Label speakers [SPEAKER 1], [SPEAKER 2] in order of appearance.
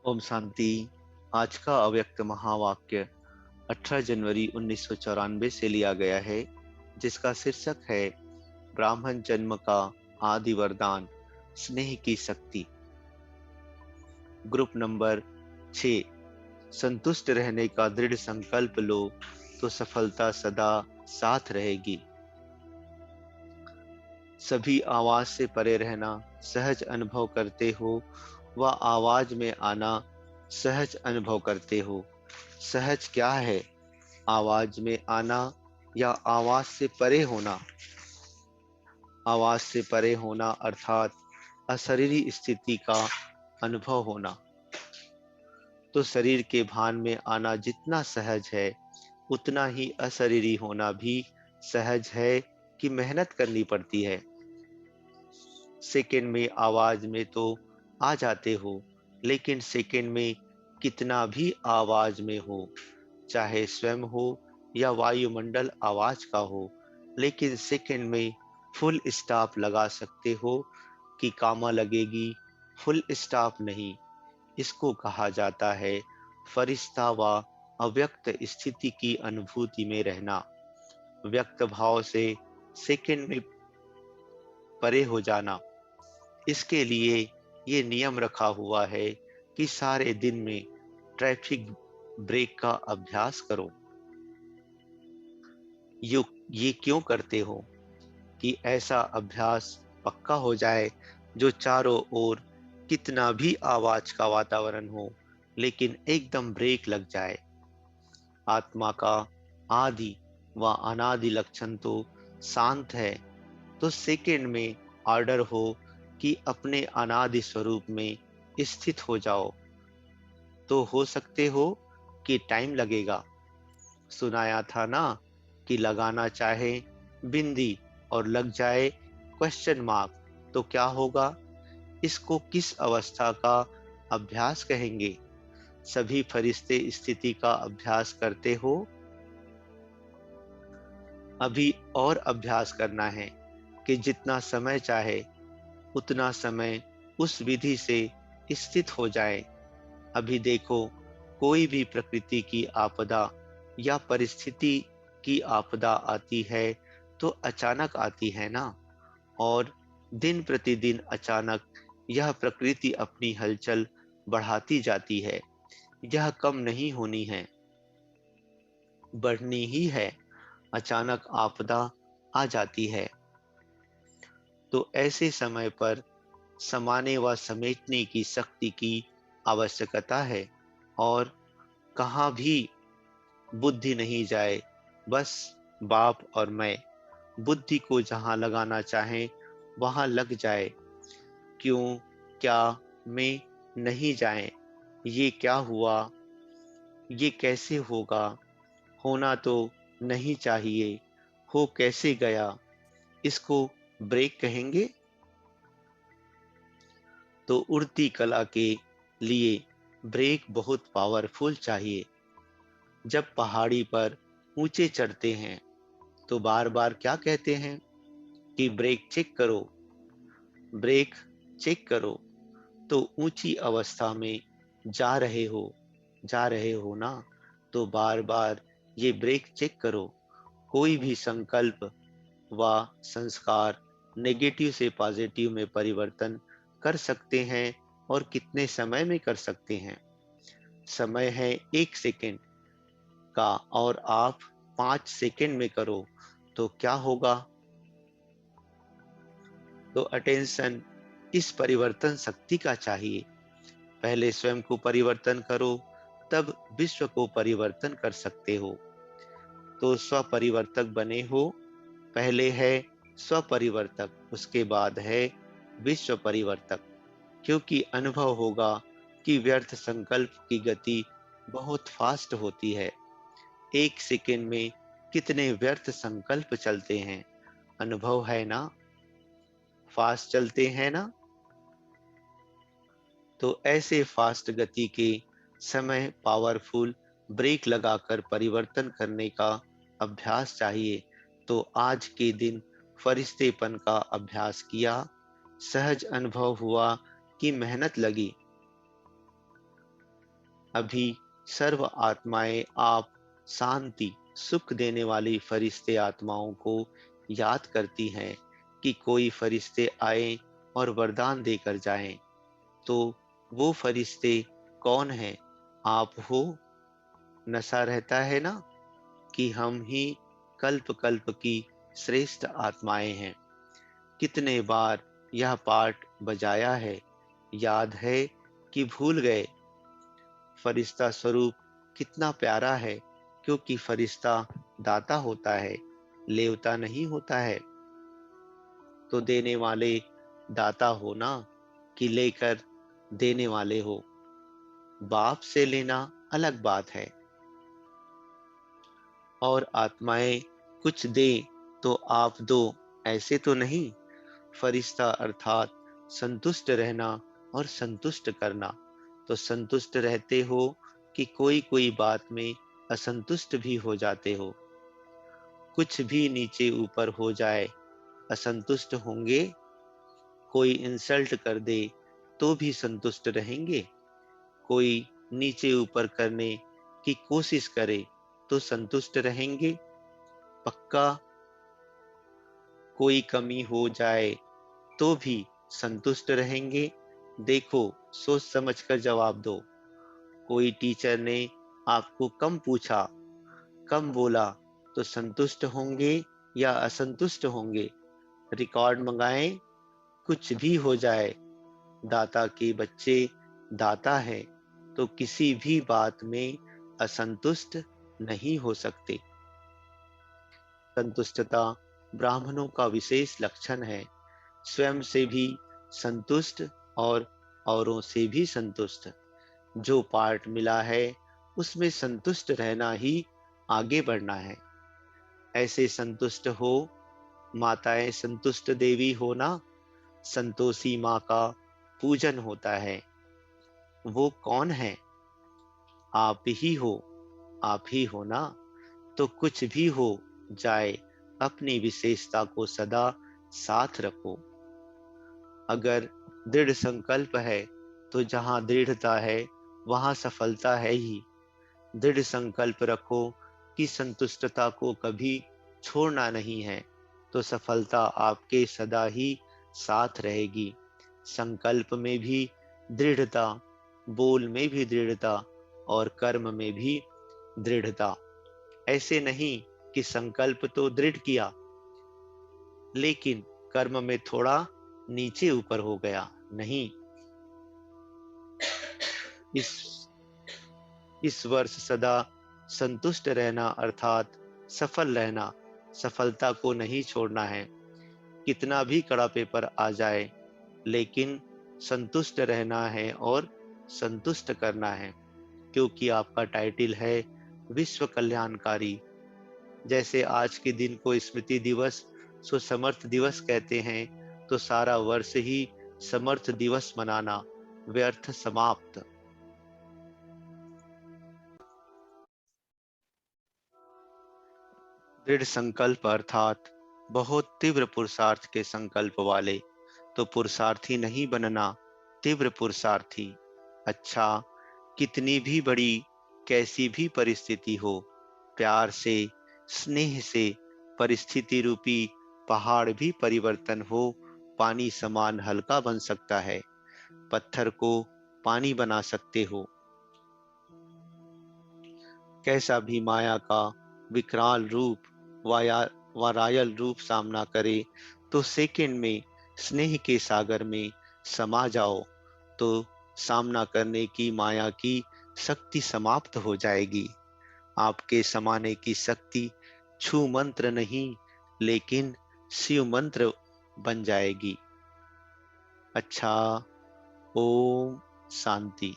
[SPEAKER 1] ओम शांति। आज का अव्यक्त महावाक्य 18 जनवरी 1994 से लिया गया है, जिसका शीर्षक है ब्राह्मण जन्म का आदि वरदान, स्नेह की शक्ति। Group number 6। संतुष्ट रहने का दृढ़ संकल्प लो तो सफलता सदा साथ रहेगी। सभी आवाज से परे रहना सहज अनुभव करते हो, व आवाज में आना सहज अनुभव करते हो। सहज क्या है? आवाज में आना या आवाज से परे होना? आवाज से परे होना अर्थात अशरीरी स्थिति का अनुभव होना। तो शरीर के भान में आना जितना सहज है, उतना ही अशरीरी होना भी सहज है कि मेहनत करनी पड़ती है। सेकंड में आवाज में तो आ जाते हो, लेकिन सेकंड में कितना भी आवाज में हो, चाहे स्वयं हो या वायुमंडल आवाज का हो, लेकिन सेकंड में फुल स्टॉप लगा सकते हो कि कामा लगेगी, फुल स्टॉप नहीं। इसको कहा जाता है फरिश्ता व अव्यक्त स्थिति की अनुभूति में रहना। व्यक्त भाव से सेकंड में परे हो जाना। इसके लिए ये नियम रखा हुआ है कि सारे दिन में ट्रैफिक ब्रेक का अभ्यास करो। ये क्यों करते हो? कि ऐसा अभ्यास पक्का हो जाए, जो चारों ओर कितना भी आवाज का वातावरण हो, लेकिन एकदम ब्रेक लग जाए। आत्मा का आदि व अनादि लक्षण तो शांत है, तो सेकंड में ऑर्डर हो कि अपने अनादि स्वरूप में स्थित हो जाओ। तो हो सकते हो कि टाइम लगेगा। सुनाया था ना कि लगाना चाहे बिंदी और लग जाए क्वेश्चन मार्क, तो क्या होगा? इसको किस अवस्था का अभ्यास कहेंगे? सभी फरिश्ते स्थिति का अभ्यास करते हो। अभी और अभ्यास करना है कि जितना समय चाहे उतना समय उस विधि से स्थित हो जाए। अभी देखो, कोई भी प्रकृति की आपदा या परिस्थिति की आपदा आती है तो अचानक आती है ना। और दिन प्रतिदिन अचानक यह प्रकृति अपनी हलचल बढ़ाती जाती है। यह कम नहीं होनी है, बढ़नी ही है। अचानक आपदा आ जाती है, तो ऐसे समय पर समाने व समेटने की शक्ति की आवश्यकता है। और कहाँ भी बुद्धि नहीं जाए, बस बाप और मैं। बुद्धि को जहाँ लगाना चाहे वहाँ लग जाए। क्यों, क्या, में नहीं जाए। ये क्या हुआ, ये कैसे होगा, होना तो नहीं चाहिए, हो कैसे गया, इसको ब्रेक कहेंगे। तो उड़ती कला के लिए ब्रेक बहुत पावरफुल चाहिए। जब पहाड़ी पर ऊंचे चढ़ते हैं तो बार बार क्या कहते हैं कि ब्रेक चेक करो, ब्रेक चेक करो। तो ऊंची अवस्था में जा रहे हो ना, तो बार बार ये ब्रेक चेक करो। कोई भी संकल्प व संस्कार नेगेटिव से पॉजिटिव में परिवर्तन कर सकते हैं। और कितने समय में कर सकते हैं? समय है 1 सेकेंड का, और आप 5 सेकेंड में करो तो क्या होगा? तो अटेंशन इस परिवर्तन शक्ति का चाहिए। पहले स्वयं को परिवर्तन करो, तब विश्व को परिवर्तन कर सकते हो। तो स्वपरिवर्तक बने हो। पहले है स्वपरिवर्तक, उसके बाद है विश्व परिवर्तक। क्योंकि अनुभव होगा कि व्यर्थ संकल्प की गति बहुत फास्ट होती है। 1 सेकेंड में कितने व्यर्थ संकल्प चलते हैं, अनुभव है ना? फास्ट चलते हैं ना। तो ऐसे फास्ट गति के समय पावरफुल ब्रेक लगाकर परिवर्तन करने का अभ्यास चाहिए। तो आज के दिन फरिश्तेपन का अभ्यास किया, सहज अनुभव हुआ कि मेहनत लगी। अभी सर्व आत्माएं आप शांति सुख देने वाली फरिश्ते आत्माओं को याद करती हैं कि कोई फरिश्ते आए और वरदान देकर जाएं। तो वो फरिश्ते कौन हैं? आप हो। नशा रहता है ना कि हम ही कल्प कल्प की श्रेष्ठ आत्माएं हैं। कितने बार यह पाठ बजाया है, याद है कि भूल गए? फरिश्ता स्वरूप कितना प्यारा है, क्योंकि फरिश्ता दाता होता है, लेवता नहीं होता है। तो देने वाले दाता हो ना, कि लेकर देने वाले हो। बाप से लेना अलग बात है। और आत्माएं कुछ दे तो आप दो, ऐसे तो नहीं। फरिश्ता अर्थात संतुष्ट रहना और संतुष्ट करना। तो संतुष्ट रहते हो कि कोई कोई बात में असंतुष्ट भी हो जाते हो? कुछ भी नीचे ऊपर हो जाए असंतुष्ट होंगे? कोई इंसल्ट कर दे तो भी संतुष्ट रहेंगे? कोई नीचे ऊपर करने की कोशिश करे तो संतुष्ट रहेंगे? पक्का? कोई कमी हो जाए तो भी संतुष्ट रहेंगे? देखो, सोच समझ कर जवाब दो। कोई टीचर ने आपको कम पूछा, कम बोला, तो संतुष्ट होंगे या असंतुष्ट होंगे? रिकॉर्ड मंगाएं? कुछ भी हो जाए, दाता के बच्चे दाता है, तो किसी भी बात में असंतुष्ट नहीं हो सकते। संतुष्टता ब्राह्मणों का विशेष लक्षण है। स्वयं से भी संतुष्ट और औरों से भी संतुष्ट। जो पाठ मिला है उसमें संतुष्ट रहना ही आगे बढ़ना है। ऐसे संतुष्ट हो। माताएं संतुष्ट देवी हो ना। संतोषी माँ का पूजन होता है। वो कौन है? आप ही हो। आप ही हो ना। तो कुछ भी हो जाए, अपनी विशेषता को सदा साथ रखो। अगर दृढ़ संकल्प है तो जहाँ दृढ़ता है वहाँ सफलता है ही। दृढ़ संकल्प रखो कि संतुष्टता को कभी छोड़ना नहीं है, तो सफलता आपके सदा ही साथ रहेगी। संकल्प में भी दृढ़ता, बोल में भी दृढ़ता और कर्म में भी दृढ़ता। ऐसे नहीं कि संकल्प तो दृढ़ किया लेकिन कर्म में थोड़ा नीचे ऊपर हो गया। नहीं, इस इस वर्ष सदा संतुष्ट रहना अर्थात सफल रहना। सफलता को नहीं छोड़ना है। कितना भी कड़ा पेपर आ जाए, लेकिन संतुष्ट रहना है और संतुष्ट करना है, क्योंकि आपका टाइटल है विश्व कल्याणकारी। जैसे आज के दिन को स्मृति दिवस सुसमर्थ दिवस कहते हैं, तो सारा वर्ष ही समर्थ दिवस मनाना व्यर्थ समाप्त। दृढ़ संकल्प अर्थात बहुत तीव्र पुरुषार्थ के संकल्प वाले। तो पुरुषार्थी नहीं बनना, तीव्र पुरुषार्थी। अच्छा, कितनी भी बड़ी कैसी भी परिस्थिति हो, प्यार से स्नेह से परिस्थिति रूपी पहाड़ भी परिवर्तन हो पानी समान हल्का बन सकता है। पत्थर को पानी बना सकते हो। कैसा भी माया का विकराल रूप वाया वारायल रूप सामना करे, तो सेकंड में स्नेह के सागर में समा जाओ, तो सामना करने की माया की शक्ति समाप्त हो जाएगी। आपके समाने की शक्ति छू मंत्र नहीं, लेकिन शिव मंत्र बन जाएगी। अच्छा, ओम शांति।